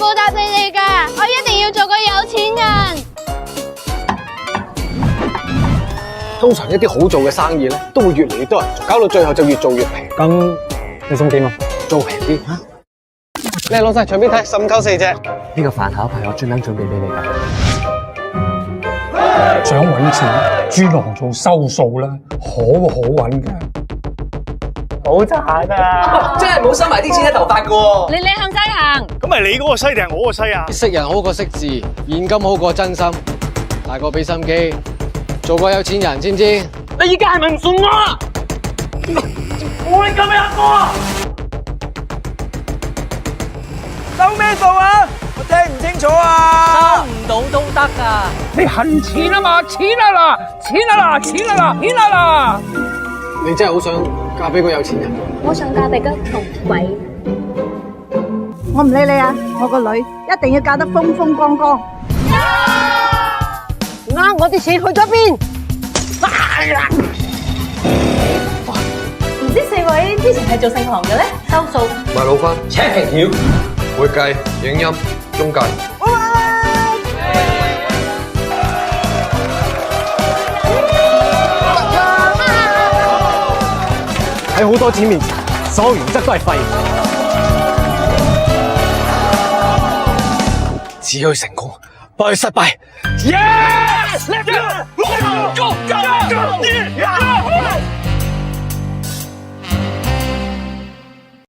報答你哋噶，我一定要做個有錢人。通常一啲好做嘅生意咧，都會越嚟越多人做，搞到最後就越做越平。咁你想點啊？做平啲吓。你攞晒隨便睇，1594隻。呢個飯盒係我專登準備俾你㗎。想揾錢，豬籠做收數啦，好揾㗎。好賺啊！真係冇收埋啲錢喺頭髮㗎喎。你行西行，咁咪你嗰個西定係我個西啊？識人好過識字，現金好過真心。大個俾心機，做個有錢人，知唔知？你而家係咪唔信我啊？我係咁樣個啊！收咩數啊？我聽唔清楚啊！收唔到都得㗎。你恨錢啊嘛？錢啊啦，錢啊啦，錢啊啦，錢啊啦！你真係好想嫁俾個有錢人。我想嫁俾個窮鬼。我唔理你啊，我個女一定要嫁得風風光光。我啲錢去咗邊？唔知四位之前係做盛行嘅咧？收數。賣老花、扯平條。會計、影音、中介。喺好多錢面前，所有原則都係廢。只許成功，不許失敗。Yes！